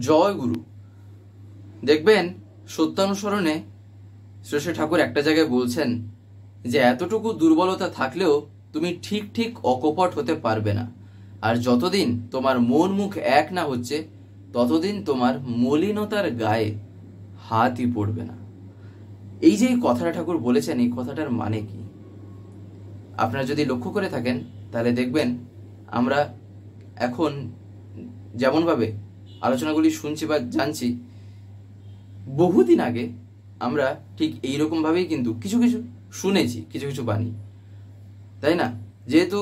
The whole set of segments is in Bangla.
জয় গুরু। দেখবেন সত্যানুসরণে শ্রী ঠাকুর একটা জায়গায় বলছেন যে এতটুকু দুর্বলতা থাকলেও তুমি ঠিক ঠিক অকপট হতে পারবে না, আর যতদিন তোমার মন মুখ এক না হচ্ছে ততদিন তোমার মলিনতার গায়ে হাতই পড়বে না। এই যে কথাটা ঠাকুর বলেছেন, এই কথাটার মানে কি আপনারা যদি লক্ষ্য করে থাকেন তাহলে দেখবেন আমরা এখন যেমনভাবে আলোচনাগুলি শুনছি বা জানছি, বহুদিন আগে আমরা ঠিক এইরকমভাবেই কিন্তু কিছু কিছু শুনেছি, কিছু কিছু বাণী, তাই না? যেহেতু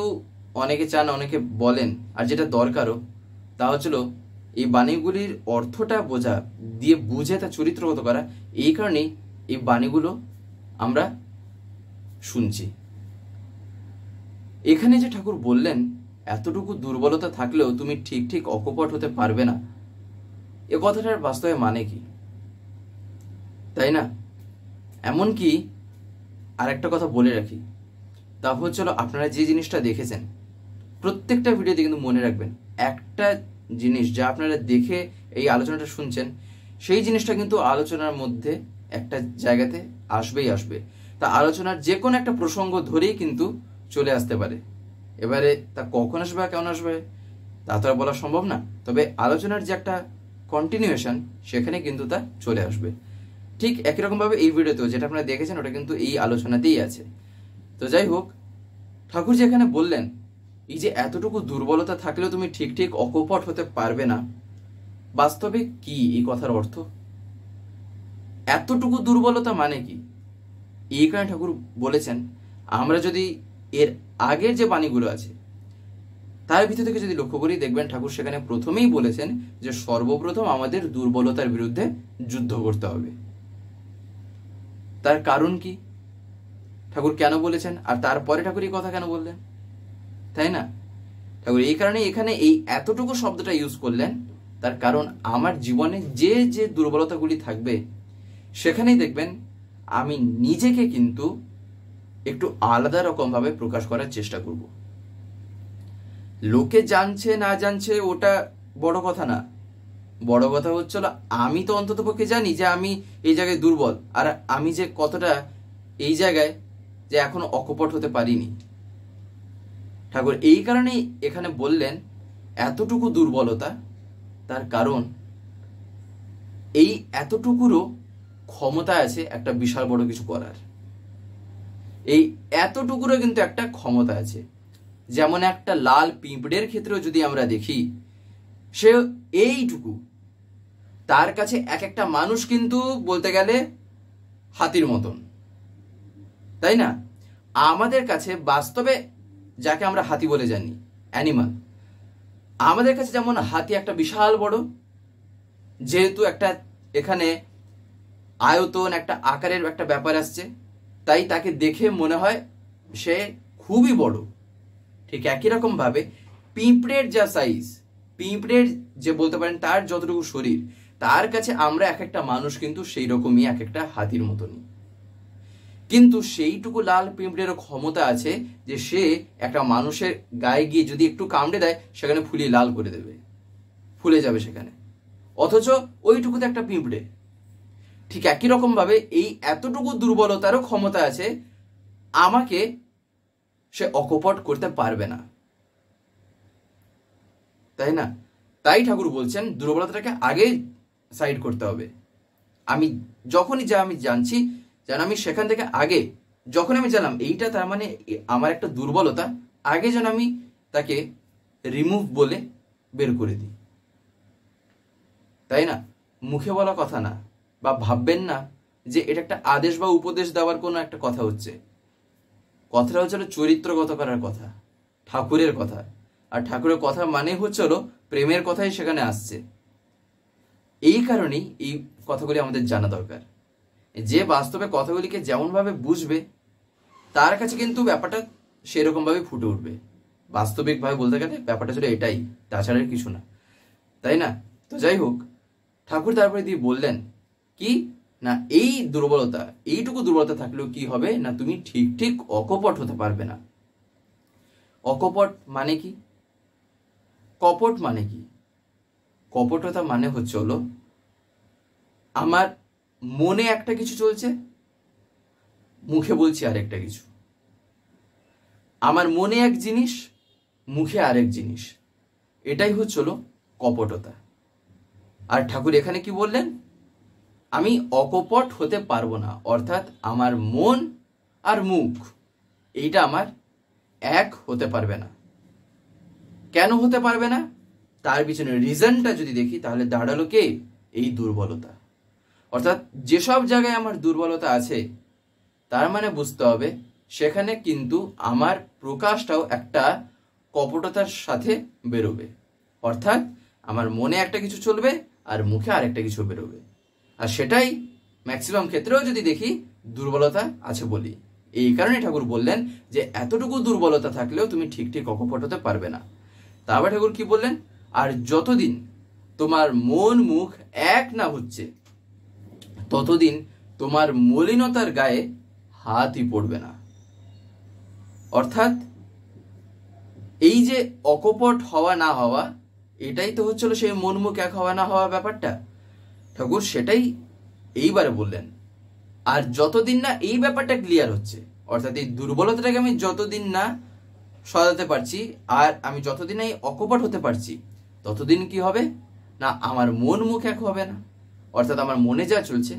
অনেকে চান, অনেকে বলেন, আর যেটা দরকারও তা হচ্ছিল এই বাণীগুলির অর্থটা বোঝা, দিয়ে বুঝে তা চরিত্রগত করা। এই কারণেই এই বাণীগুলো আমরা শুনছি। এখানে যে ঠাকুর বললেন এতটুকু দুর্বলতা থাকলেও তুমি ঠিক ঠিক অকপট হতে পারবে না, এ কথাটার বাস্তবে মানে কি, তাই না? এমনকি আর একটা কথা বলে রাখি, তা হচ্ছিল আপনারা যে জিনিসটা দেখেছেন প্রত্যেকটা ভিডিওতে কিন্তু মনে রাখবেন, একটা জিনিস যা আপনারা দেখে এই আলোচনাটা শুনছেন সেই জিনিসটা কিন্তু আলোচনার মধ্যে একটা জায়গাতে আসবেই আসবে। তা আলোচনার যে কোনো একটা প্রসঙ্গ ধরেই কিন্তু চলে আসতে পারে। এবারে তা কখন আসবে, কেমন আসবে তা তো আর বলা সম্ভব না, তবে আলোচনার যে একটা কন্টিনিউয়েশন সেখানে কিন্তু তা চলে আসবে। ঠিক একই রকমভাবে এই ভিডিওতেও যেটা আপনারা দেখেছেন ওটা কিন্তু এই আলোচনাতেই আছে। তো যাই হোক, ঠাকুর যেখানে বললেন এই যে এতটুকু দুর্বলতা থাকলেও তুমি ঠিক ঠিক অকপট হতে পারবে না, বাস্তবে কি এই কথার অর্থ? এতটুকু দুর্বলতা মানে কি? এই কারণে ঠাকুর বলেছেন, আমরা যদি এর আগের যে বাণীগুলো আছে তার ভিতর থেকে যদি লক্ষ্য করি, দেখবেন ঠাকুর সেখানে প্রথমেই বলেছেন যে সর্বপ্রথম আমাদের দুর্বলতার বিরুদ্ধে যুদ্ধ করতে হবে। তার কারণ কি ঠাকুর কেন বলেছেন, আর তারপরে ঠাকুর এই কথা কেন বললেন, তাই না? ঠাকুর এই কারণে এখানে এই এতটুকু শব্দটা ইউজ করলেন, তার কারণ আমার জীবনে যে যে দুর্বলতাগুলি থাকবে সেখানেই দেখবেন আমি নিজেকে কিন্তু একটু আলাদা রকমভাবে প্রকাশ করার চেষ্টা করব। লোকে জানছে না জানছে ওটা বড় কথা না, বড় কথা হচ্ছিল আমি তো অন্ততপক্ষে জানি যে আমি এই জায়গায় দুর্বল, আর আমি যে কতটা এই জায়গায় যে এখনো অকপট হতে পারিনি। ঠাকুর এই কারণেই এখানে বললেন এতটুকু দুর্বলতা, তার কারণ এই এতটুকুরও ক্ষমতা আছে একটা বিশাল বড় কিছু করার। এই এতটুকুরও কিন্তু একটা ক্ষমতা আছে। যেমন একটা লাল পিঁপড়ের ক্ষেত্রেও যদি আমরা দেখি, সে এইটুকু, তার কাছে এক একটা মানুষ কিন্তু বলতে গেলে হাতির মতন, তাই না? আমাদের কাছে বাস্তবে যাকে আমরা হাতি বলে জানি, অ্যানিমাল, আমাদের কাছে যেমন হাতি একটা বিশাল বড়, যেহেতু একটা এখানে আয়তন একটা আকারের একটা ব্যাপার আসছে, তাই তাকে দেখে মনে হয় সে খুবই বড়। ঠিক একই রকম ভাবে পিঁপড়ের যা সাইজ, পিঁপড়ের যে বলতে পারেন তার যতটুকু শরীর, তার কাছে আমরা এক একটা মানুষ কিন্তু সেই রকমই এক একটা হাতির মতনই। কিন্তু সেইটুকু লাল পিঁপড়েরও ক্ষমতা আছে যে সে একটা মানুষের গায়ে গিয়ে যদি একটু কামড়ে দেয় সেখানে ফুলিয়ে লাল করে দেবে, ফুলে যাবে সেখানে, অথচ ওইটুকুতে একটা পিঁপড়ে। ঠিক একই রকম ভাবে এই এতটুকু দুর্বলতারও ক্ষমতা আছে, আমাকে সে অকপট করতে পারবে না, তাই না? তাই ঠাকুর বলছেন দুর্বলতাটাকে আগে সাইড করতে হবে। আমি যখনই যা আমি জানছি, যেন আমি সেখান থেকে আগে, যখন আমি জানলাম এইটা তার মানে আমার একটা দুর্বলতা, আগে যেন আমি তাকে রিমুভ বলে বের করে দিই, তাই না? মুখে বলা কথা না, বা ভাববেন না যে এটা একটা আদেশ বা উপদেশ দেওয়ার কোনো একটা কথা হচ্ছে। কথাটা হচ্ছে চরিত্রগত করার কথা, ঠাকুরের কথা। আর ঠাকুরের কথা মানে হচ্ছে প্রেমের কথাই সেখানে আসছে। এই কারণেই এই কথাগুলি আমাদের জানা দরকার। যে বাস্তবে কথাগুলিকে যেমনভাবে বুঝবে তার কাছে কিন্তু ব্যাপারটা সেরকমভাবে ফুটে উঠবে। বাস্তবিকভাবে বলতে গেলে ব্যাপারটা ছিল এটাই, তাছাড়া কিছু না, তাই না? তো যাই হোক, ঠাকুর তারপরে দিয়ে বললেন কি না, এই দুর্বলতা, এইটুকু দুর্বলতা থাকলেও কি হবে না, তুমি ঠিক ঠিক অকপট হতে পারবে না। অকপট মানে কি? কপট মানে কি? কপটতা মানে হচ্ছে হলো আমার মনে একটা কিছু চলছে, মুখে বলছি আরেকটা কিছু। আমার মনে এক জিনিস, মুখে আরেক জিনিস, এটাই হচ্ছে হলো কপটতা। আর ঠাকুর এখানে কি বললেন? আমি অকপট হতে পারবো না, অর্থাৎ আমার মন আর মুখ এইটা আমার এক হতে পারবে না। কেন হতে পারবে না? তার পিছনে রিজনটা যদি দেখি তাহলে দাঁড়ালো কে? এই দুর্বলতা। অর্থাৎ যেসব জায়গায় আমার দুর্বলতা আছে তার মানে বুঝতে হবে সেখানে কিন্তু আমার প্রকাশটাও একটা কপটতার সাথে বেরোবে। অর্থাৎ আমার মনে একটা কিছু চলবে আর মুখে আরেকটা কিছু বেরোবে, আর সেটাই ম্যাক্সিমাম ক্ষেত্রেও যদি দেখি দুর্বলতা আছে বলি। এই কারণে ঠাকুর বললেন যে এতটুকু দুর্বলতা থাকলেও তুমি ঠিক ঠিক অকপট হতে পারবে না। তারপর ঠাকুর কি বললেন? আর যতদিন তোমার মন মুখ এক না হচ্ছে ততদিন তোমার মলিনতার গায়ে হাতই পড়বে না। অর্থাৎ এই যে অকপট হওয়া না হওয়া, এটাই তো হচ্ছিল সেই মন মুখ এক হওয়া না হওয়া ব্যাপারটা। ঠাকুর সেটাই এইবারে বললেন। আর যতদিন না এই ব্যাপারটা ক্লিয়ার হচ্ছে, অর্থাৎ এই দুর্বলতাটাকে আমি যতদিন না সরাতে পারছি আর আমি যতদিন এই অকপট হতে পারছি ততদিন কি হবে না, আমার মন মুখ এক হবে না। অর্থাৎ আমার মনে যা চলছে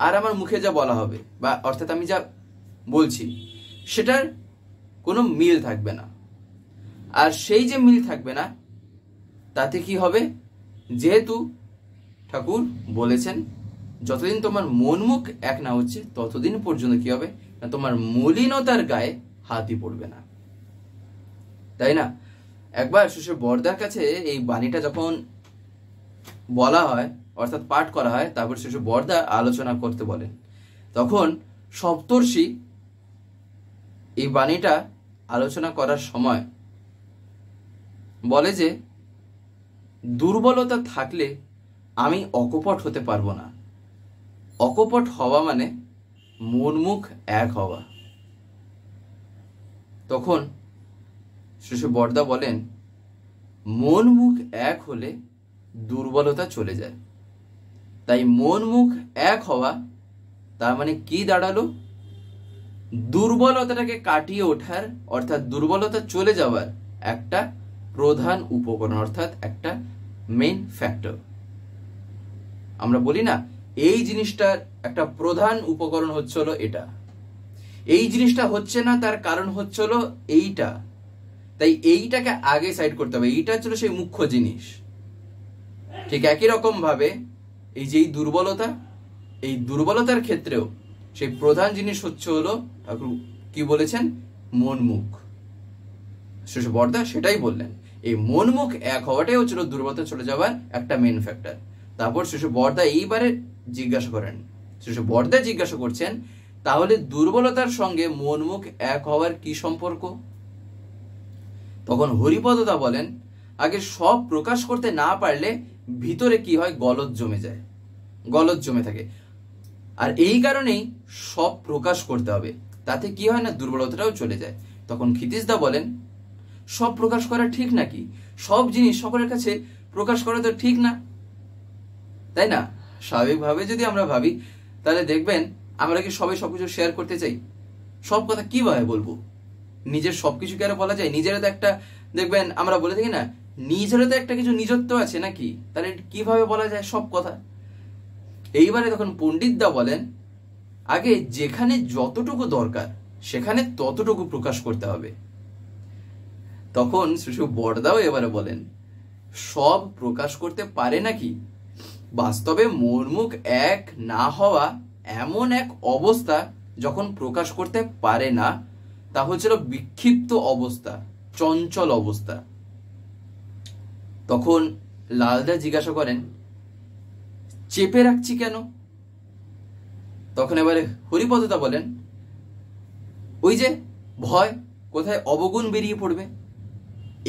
আর আমার মুখে যা বলা হবে, বা অর্থাৎ আমি যা বলছি সেটার কোনো মিল থাকবে না। আর সেই যে মিল থাকবে না তাতে কি হবে? যেহেতু ঠাকুর বলেছেন যতদিন তোমার মন মুখ এক না হচ্ছে ততদিন পর্যন্ত কি হবে না, তোমার মলিনতার গায়ে হাতই পড়বে না, তাই না? একবার শ্বশুর বরদার কাছে এই বাণীটা যখন বলা হয় অর্থাৎ পাঠ করা হয়, তারপর শ্বশুর বরদা আলোচনা করতে বলেন, তখন সপ্তর্ষি এই বাণীটা আলোচনা করার সময় বলে যে দুর্বলতা থাকলে আমি অকপট হতে পারবো না। অকপট হওয়া মানে মন মুখ এক হওয়া। তখন শ্বশুর বরদা বলেন মন মুখ এক হলে দুর্বলতা চলে যায়। তাই মন মুখ এক হওয়া তার মানে কি দাঁড়ালো? দুর্বলতাটাকে কাটিয়ে ওঠার অর্থাৎ দুর্বলতা চলে যাওয়ার একটা প্রধান উপকরণ, অর্থাৎ একটা মেইন ফ্যাক্টর। আমরা বলি না এই জিনিসটার একটা প্রধান উপকরণ হচ্ছে হলো এটা, এই জিনিসটা হচ্ছে না তার কারণ হচ্ছে হলো এইটা। তাই এইটাকে আগে সাইড করতে হবে, এইটা হচ্ছে সেই মুখ্য জিনিস। ঠিক একই রকম ভাবে এই যে দুর্বলতা, এই দুর্বলতার ক্ষেত্রেও সেই প্রধান জিনিস হচ্ছে হলো ঠাকুর কি বলেছেন? মন মুখ। শ্বশুর বরদা সেটাই বললেন, এই মন মুখ এক হওয়াটাই হচ্ছিল দুর্বলতা চলে যাওয়ার একটা মেন ফ্যাক্টর। তারপর শ্বশুর বরদা এইবারে জিজ্ঞাসা করেন, শ্বশুর বরদা জিজ্ঞাসা করছেন তাহলে দুর্বলতার সঙ্গে মন মুখ এক হওয়ার কি সম্পর্ক? তখন হরিপদদা বলেন আগে সব প্রকাশ করতে না পারলে ভিতরে কি হয়, গলদ জমে যায়, গলদ জমে থাকে। আর এই কারণেই সব প্রকাশ করতে হবে, তাতে কি হয় না দুর্বলতাটাও চলে যায়। তখন ক্ষিতীশদা বলেন সব প্রকাশ করা ঠিক নাকি? সব জিনিস সকলের কাছে প্রকাশ করা তো ঠিক না, তাই না? স্বাভাবিকভাবে যদি আমরা ভাবি তাহলে দেখবেন আমরা কি সবাই সবকিছু শেয়ার করতে চাই? সব কথা কিভাবে বলবো? নিজের সবকিছু কি আর বলা যায়? নিজেরও তো একটা দেখবেন আমরা বলে থাকি না, নিজেরও তো একটা কিছু নিজত্ব আছে নাকি, তাহলে কিভাবে বলা যায় সব কথা? এইবারে তখন পণ্ডিতদা বলেন আগে যেখানে যতটুকু দরকার সেখানে ততটুকু প্রকাশ করতে হবে। তখন শ্বশুর বরদাও এবারে বলেন সব প্রকাশ করতে পারে নাকি? বাস্তবে মন মুখ এক না হওয়া এমন এক অবস্থা যখন প্রকাশ করতে পারে না, তা হচ্ছিল বিক্ষিপ্ত অবস্থা, চঞ্চল অবস্থা। তখন লালদা জিজ্ঞাসা করেন চেপে রাখছি কেন? তখন এবারে হরিপদদা বলেন ওই যে ভয়, কোথায় অবগুণ বেরিয়ে পড়বে।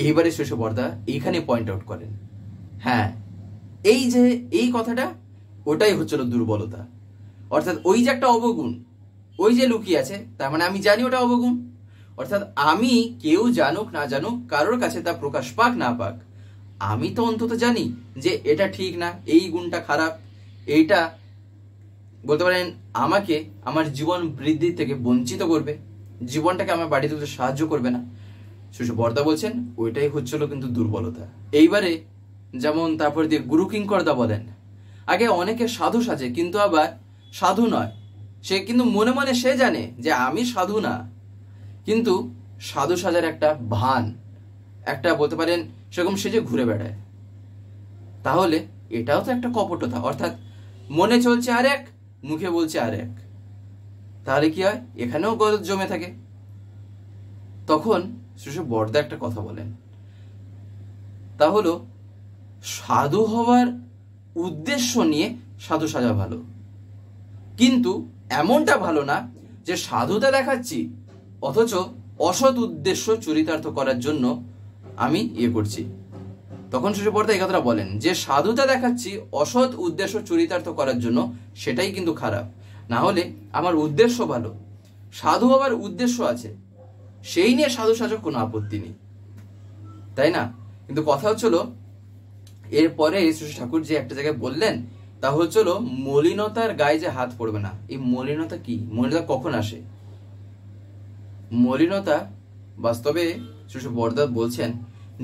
এইবারে শ্বশুর বরদা এইখানে পয়েন্ট আউট করেন, হ্যাঁ এই যে এই কথাটা ওটাই হচ্ছিল দুর্বলতা। অর্থাৎ ওই যে একটা অবগুণ ওই যে লুকিয়ে আছে, তার মানে আমি জানি ওটা অবগুণ। অর্থাৎ আমি কেউ জানুক না জানুক, কারোর কাছে তা প্রকাশ পাক না পাক, আমি তো অন্তত জানি যে এটা ঠিক না, এই গুণটা খারাপ, এইটা বলতে পারেন আমাকে আমার জীবন বৃদ্ধির থেকে বঞ্চিত করবে, জীবনটাকে আমার বাড়ি তুলতে সাহায্য করবে না। বর্দা বলছেন ওইটাই হচ্ছিল কিন্তু দুর্বলতা। এইবারে যেমন তারপর দিয়ে গুরু কিঙ্করদা বলেন, আগে অনেকে সাধু সাজে কিন্তু আবার সাধু নয়, সে কিন্তু মনে মনে সে জানে যে আমি সাধু না, কিন্তু সাধু সাজার একটা ভান, একটা বলতে পারেন সেরকম সেজে ঘুরে বেড়ায়। তাহলে এটাও তো একটা কপটতা, অর্থাৎ মনে চলছে আরেক, মুখে বলছে আরেক। তাহলে কি হয়, এখানেও গলদ জমে থাকে। তখন বর্দা একটা কথা বলেন, তা হলো সাধু হওয়ার উদ্দেশ্য নিয়ে সাধু সাজা ভালো, কিন্তু এমনটা ভালো না যে সাধুতা দেখাচ্ছি অথচ অসৎ উদ্দেশ্য চরিতার্থ করার জন্য আমি করছি। তখন বর্দা এই কথাটা বলেন যে সাধুতা দেখাচ্ছি অসৎ উদ্দেশ্য চরিতার্থ করার জন্য, সেটাই কিন্তু খারাপ। না হলে আমার উদ্দেশ্য ভালো, সাধু হওয়ার উদ্দেশ্য আছে, সেই নিয়ে সাধু সাজক কোনো আপত্তি নেই, তাই না? কিন্তু কথা হচ্ছিল এরপরে শ্রী ঠাকুর যে একটা জায়গায় বললেন তা হচ্ছিল মলিনতার গায়ে যে হাত পড়বে না। এই মলিনতা কি, মলিনতা কখন আসে? মলিনতা বাস্তবে শ্রী বর্দা বলছেন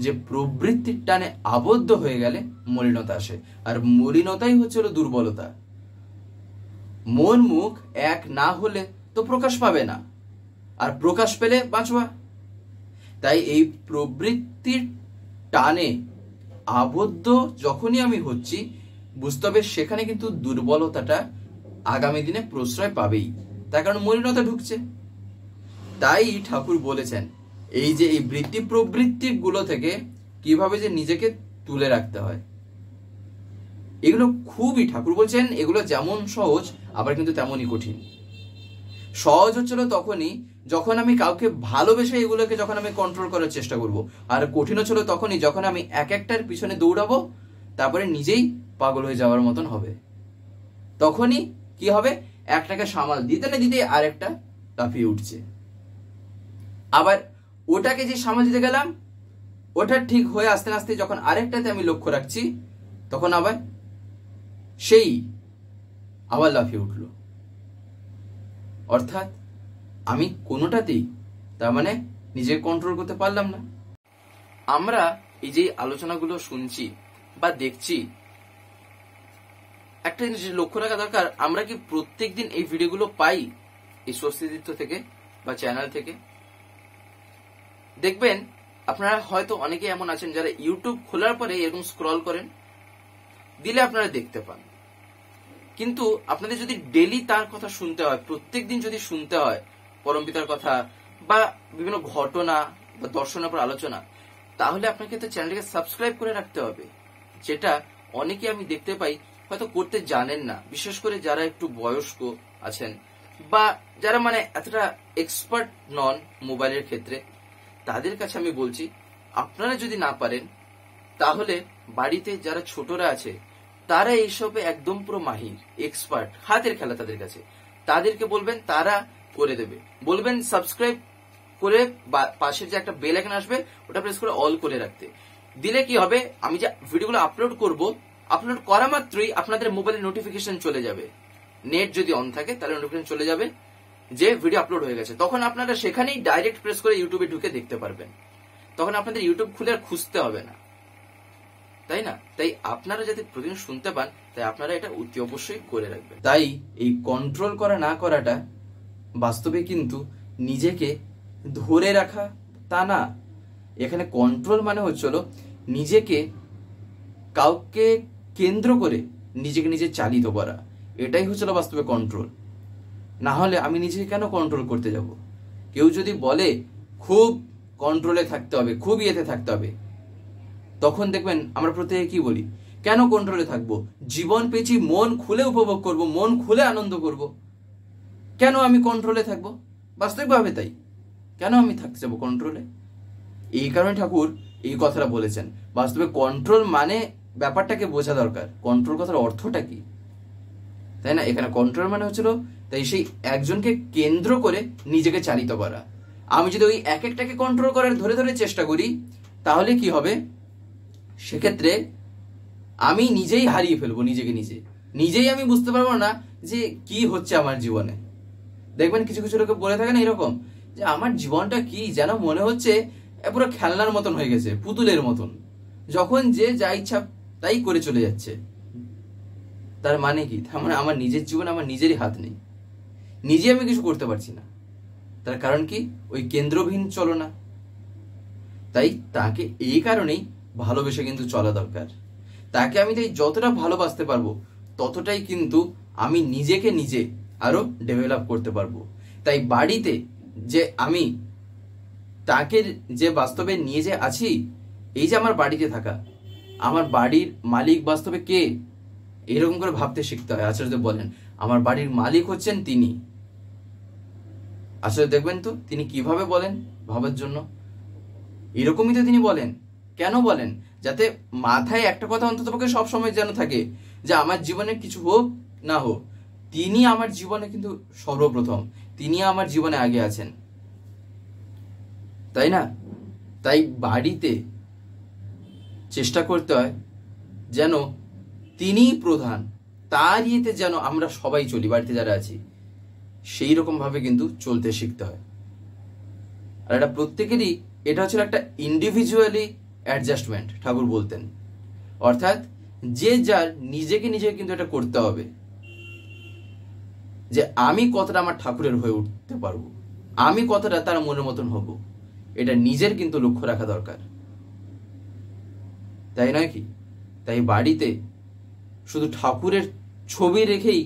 যে প্রবৃত্তির টানে আবদ্ধ হয়ে গেলে মলিনতা আসে, আর মলিনতাই হচ্ছিল দুর্বলতা। মন মুখ এক না হলে তো প্রকাশ পাবে না, আর প্রকাশ পেলে বাঁচবা। তাই এই প্রবৃত্তির টানে আবদ্ধ যখনই আমি হচ্ছি, বুঝতে হবে সেখানে কিন্তু দুর্বলতাটা আগামী দিনে প্রশ্রয় পাবেই, তার কারণ মলিনতা ঢুকছে। তাই ঠাকুর বলেছেন এই যে এই বৃত্তি প্রবৃত্তি গুলো থেকে কিভাবে যে নিজেকে তুলে রাখতে হয়, এগুলো খুবই, ঠাকুর বলছেন এগুলো যেমন সহজ আবার কিন্তু তেমনই কঠিন। সহজ হচ্ছিল তখনই যখন আমি কাউকে ভালোবেসে এগুলোকে যখন আমি কন্ট্রোল করার চেষ্টা করব, আর কঠিন হচ্ছিল তখনই যখন আমি এক একটার পিছনে দৌড়াবো, তারপরে নিজেই পাগল হয়ে যাওয়ার মতন হবে। তখনই কি হবে, একটাকে সামাল দিতে না দিতে আরেকটা লাফিয়ে উঠছে। আবার ওটাকে যে সামাল দিতে গেলাম, ওটা ঠিক হয়ে আস্তে আস্তে যখন আরেকটাতে আমি লক্ষ্য রাখছি, তখন আবার সেই আবার লাফিয়ে উঠল। অর্থাৎ আমি কোনোটাতেই তার মানে নিজেকে কন্ট্রোল করতে পারলাম না। আমরা এই যে আলোচনাগুলো শুনছি বা দেখছি, একটা জিনিস লক্ষ্য রাখা দরকার, আমরা কি প্রত্যেকদিন এই ভিডিওগুলো পাই এই স্বস্তিতীর্থ থেকে বা চ্যানেল থেকে? দেখবেন আপনারা হয়তো অনেকে এমন আছেন যারা ইউটিউব খোলার পরে এরকম স্ক্রল করেন, দিলে আপনারা দেখতে পান, কিন্তু আপনাদের যদি ডেলি তার কথা শুনতে হয়, প্রত্যেকদিন যদি শুনতে হয় পরম পিতার কথা বা বিভিন্ন ঘটনা বা দর্শনের উপর আলোচনা, তাহলে আপনাকে তো চ্যানেলটাকে সাবস্ক্রাইব করে রাখতে হবে, যেটা অনেকে আমি দেখতে পাই হয়তো করতে জানেন না। বিশেষ করে যারা একটু বয়স্ক আছেন বা যারা মানে এতটা এক্সপার্ট নন মোবাইলের ক্ষেত্রে, তাদের কাছে আমি বলছি আপনারা যদি না পারেন তাহলে বাড়িতে যারা ছোটরা আছে তারা এইসবে একদম পুরো মাহির, এক্সপার্ট, হাতের খেলা তাদের কাছে, তাদেরকে বলবেন, তারা করে দেবে। বলবেন সাবস্ক্রাইব করে পাশের যে একটা বেল আইকন আসবে ওটা প্রেস করে অল করে রাখতে। দিলে কি হবে, আমি যে ভিডিওগুলো আপলোড করব, আপলোড করা মাত্রই আপনাদের মোবাইলে নোটিফিকেশন চলে যাবে। নেট যদি অন থাকে তাহলে নোটিফিকেশন চলে যাবে যে ভিডিও আপলোড হয়ে গেছে, তখন আপনারা সেখানেই ডাইরেক্ট প্রেস করে ইউটিউবে ঢুকে দেখতে পারবেন। তখন আপনাদের ইউটিউব খুলে আর খুঁজতে হবে না, তাই না? তাই আপনারা যাতে প্রতিদিন শুনতে পান, তাই আপনারা এটা অতি অবশ্যই করে রাখবেন। তাই এই কন্ট্রোল করা না করাটা বাস্তবে কিন্তু নিজেকে ধরে রাখা তা না। এখানে কন্ট্রোল মানে হচ্ছিল নিজেকে কাউকে কেন্দ্র করে নিজেকে নিজে চালিত করা, এটাই হচ্ছিল বাস্তবে কন্ট্রোল। না হলে আমি নিজেকে কেন কন্ট্রোল করতে যাব? কেউ যদি বলে খুব কন্ট্রোলে থাকতে হবে, খুব ইয়েতে থাকতে হবে, তখন দেখবেন আমরা প্রত্যেকে কি বলি, কেন কন্ট্রোলে থাকবো? জীবন পেয়েছি, মন খুলে উপভোগ করব, মন খুলে আনন্দ করব, কেন আমি কন্ট্রোলে থাকবো? বাস্তবিকভাবে তাই, কেন আমি থাকতে যাবো কন্ট্রোলে? এই কারণে ঠাকুর এই কথাটা বলেছেন। বাস্তবে কন্ট্রোল মানে ব্যাপারটাকে বোঝা দরকার, কন্ট্রোল কথার অর্থটা কি, তাই না? এখানে কন্ট্রোল মানে হচ্ছিল তাই সেই একজনকে কেন্দ্র করে নিজেকে চালিত করা। আমি যদি ওই এক একটাকে কন্ট্রোল করার ধরে ধরে চেষ্টা করি, তাহলে কি হবে, সেক্ষেত্রে আমি নিজেই হারিয়ে ফেলবো নিজেকে, নিজেই আমি বুঝতে পারবো না যে কি হচ্ছে আমার জীবনে। দেখবেন কিছু কিছু লোকে বলে থাকেন এরকম যে আমার জীবনটা কি যেন মনে হচ্ছে পুরো খেলনার মতন হয়ে গেছে, পুতুলের মতন, যখন যে যা ইচ্ছা তাই করে চলে যাচ্ছে। তার মানে কি? তার মানে আমার নিজের জীবনে আমার নিজেরই হাত নেই, নিজে আমি কিছু করতে পারছি না। তার কারণ কি? ওই কেন্দ্রবিহীন চলনা। তাই তাকে এই কারণেই ভালোবেসে কিন্তু চলা দরকার। তাকে আমি তাই যতটা ভালোবাসতে পারবো ততটাই কিন্তু আমি নিজেকে নিজে আরো ডেভেলপ করতে পারবো। তাই বাড়িতে যে আমি তাকে যে বাস্তবে নিয়ে যে আছি, এই যে আমার বাড়িতে থাকা, আমার বাড়ির মালিক বাস্তবে কে, এরকম করে ভাবতে শিখতে হয়। আচার্যদেব বলেন আমার বাড়ির মালিক হচ্ছেন তিনি। আসলে দেখবেন তো তিনি কিভাবে বলেন ভাবার জন্য, এরকমই তো তিনি বলেন। কেন বলেন? যাতে মাথায় একটা কথা অন্তত পক্ষে সবসময় যেন থাকে যে আমার জীবনে কিছু হোক না হোক, তিনি আমার জীবনে কিন্তু সর্বপ্রথম, তিনি আমার জীবনে আগে আছেন, তাই না? তাই বাড়িতে চেষ্টা করতে হয় যেন তিনিই প্রধান, তার ইয়েতে যেন আমরা সবাই চলি, বাড়িতে যারা আছি সেই রকম ভাবে কিন্তু চলতে শিখতে হয়। আর এটা প্রত্যেকেরই, এটা হচ্ছে একটা ইন্ডিভিজুয়ালি অ্যাডজাস্টমেন্ট ঠাকুর বলতেন। অর্থাৎ যে যার নিজেকে নিজে কিন্তু এটা করতে হবে যে আমি কতটা আমার ঠাকুরের হয়ে উঠতে পারবো, আমি কতটা তার মনের মতন হব, এটা নিজের কিন্তু লক্ষ্য রাখা দরকার, তাই নয় কি? তাই বাড়িতে শুধু ঠাকুরের ছবি রেখেই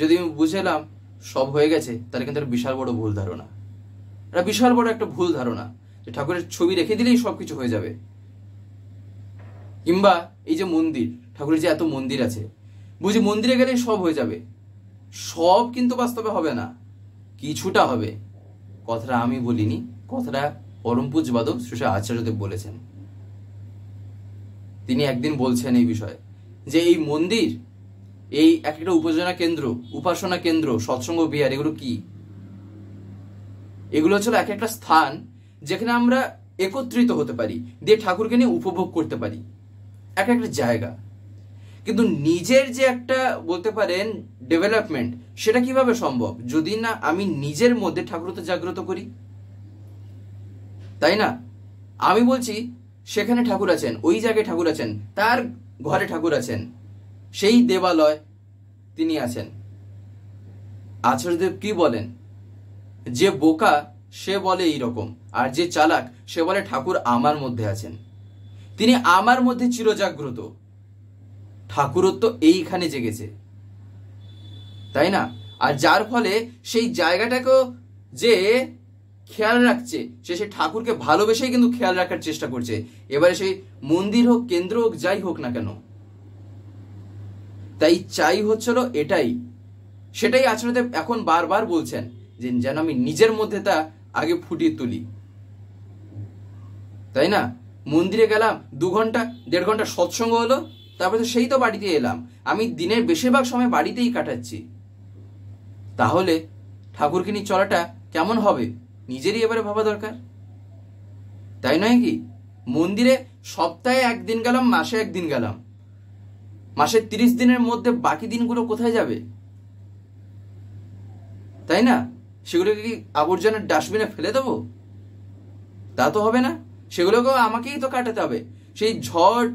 যদি আমি বুঝলাম সব হয়ে গেছে, তাহলে কিন্তু একটা বিশাল বড় ভুল ধারণা। এটা বিশাল বড় একটা ভুল ধারণা যে ঠাকুরের ছবি রেখে দিলেই সবকিছু হয়ে যাবে। কিংবা এই যে মন্দির, ঠাকুরের যে এত মন্দির আছে, বুঝি মন্দিরে গেলেই সব হয়ে যাবে। সব কিন্তু বাস্তবে হবে না, কিছুটা হবে। কথাটা আমি বলিনি, কথাটা পরম পূজ্যপাদ শ্রী আচার্যদেব বলেছেন। তিনি একদিন বলছেন এই বিষয়ে যে এই মন্দির, এই একটা উপাসনা কেন্দ্র, উপাসনা কেন্দ্র, সৎসঙ্গ বিহার, এগুলো কি? এগুলো হচ্ছে এক একটা স্থান যেখানে আমরা একত্রিত হতে পারি, দিয়ে ঠাকুরকে নিয়ে উপভোগ করতে পারি, এক একটা জায়গা। কিন্তু নিজের যে একটা বলতে পারেন ডেভেলপমেন্ট, সেটা কিভাবে সম্ভব যদি না আমি নিজের মধ্যে ঠাকুরত্ব জাগ্রত করি, তাই না? আমি বলছি সেখানে ঠাকুর আছেন, ওই জায়গায় ঠাকুর আছেন, তার ঘরে ঠাকুর আছেন, সেই দেবালয় তিনি আছেন। আচার্যদেব কি বলেন? যে বোকা সে বলে এইরকম, আর যে চালাক সে বলে ঠাকুর আমার মধ্যে আছেন, তিনি আমার মধ্যে চিরজাগ্রত, ঠাকুরত্ব এইখানে জেগেছে, তাই না? আর যার ফলে সেই জায়গাটাকেও যে খেয়াল রাখছে, সে সেই ঠাকুরকে ভালোবেসেই কিন্তু খেয়াল রাখার চেষ্টা করছে। এবারে সেই মন্দির হোক, কেন্দ্র হোক, যাই হোক না কেন। তাই চাই হচ্ছিল এটাই, সেটাই আচার্যদেব এখন বারবার বলছেন যে যেন আমি নিজের মধ্যে তা আগে ফুটিয়ে তুলি, তাই না? মন্দিরে গেলাম 2 ঘন্টা 1.5 ঘন্টা সৎসঙ্গ হলো, তারপরে সেই তো বাড়িতে এলাম, আমি দিনের বেশিরভাগ সময় বাড়িতেই কাটাচ্ছি। তাহলে ঠাকুরকে নিয়ে চলাটা কেমন হবে নিজেরই এবারে ভাবা দরকার, তাই নয় কি? মন্দিরে সপ্তাহে 1 দিন গেলাম, মাসে 1 দিন গেলাম, মাসের 30 দিনের মধ্যে বাকি দিনগুলো কোথায় যাবে, তাই না? সেগুলোকে কি আবর্জনার ডাস্টবিনে ফেলে দেবো? তা তো হবে না, সেগুলোকেও আমাকেই তো কাটাতে হবে। সেই ঝড়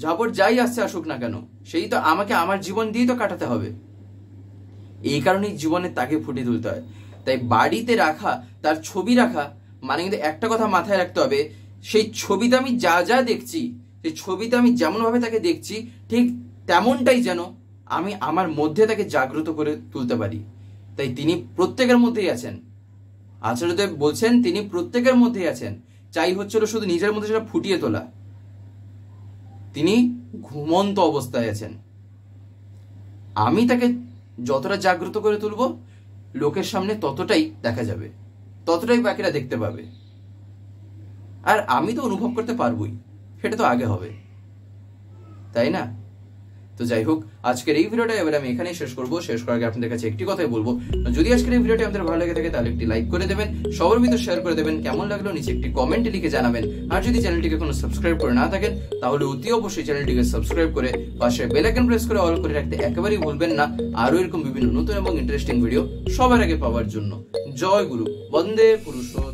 ঝাপড় যাই আসছে আসুক না কেন, সেই তো আমাকে আমার জীবন দিয়েই তো কাটাতে হবে। এই কারণেই জীবনে তাকে ফুটিয়ে তুলতে হয়। তাই বাড়িতে রাখা, তার ছবি রাখা মানে কিন্তু একটা কথা মাথায় রাখতে হবে, সেই ছবিতে আমি যা যা দেখছি, সেই ছবিতে আমি যেমনভাবে তাকে দেখছি ঠিক তেমনটাই যেন আমি আমার মধ্যে তাকে জাগ্রত করে তুলতে পারি। তাই তিনি প্রত্যেকের মধ্যেই আছেন। আচার্যদেব বলছেন তিনি প্রত্যেকের মধ্যেই আছেন, চাই হচ্ছিল শুধু নিজের মধ্যে সেটা ফুটিয়ে তোলা। তিনি ঘুমন্ত অবস্থায় আছেন, আমি তাকে যতটা জাগ্রত করে তুলব লোকের সামনে ততটাই দেখা যাবে, ততটাই বাকিরা দেখতে পাবে। আর আমি তো অনুভব করতে পারবই, সেটা তো আগে হবে, তাই না? তো যাই হোক, আজকের এই ভিডিওটা এবার আমি এখানেই শেষ করবো। শেষ করার আগে আপনাদের কাছে একটি কথাই বলবো, যদি আজকের এই ভিডিওটি আপনাদের ভালো লেগে থাকে তাহলে একটি লাইক করে দেবেন, সবার ভিতর শেয়ার করে দেবেন, কেমন লাগলো নিচে একটি কমেন্টে লিখে জানাবেন। আর যদি চ্যানেলটিকে কোনো সাবস্ক্রাইব করে না থাকেন তাহলে অতি অবশ্যই চ্যানেলটিকে সাবস্ক্রাইব করে পাশে বেল আইকন প্রেস করে অল করে রাখতে একেবারেই ভুলবেন না, আরো এরকম বিভিন্ন নতুন এবং ইন্টারেস্টিং ভিডিও সবার আগে পাওয়ার জন্য। জয় গুরু, বন্দে পুরুষোত্তম।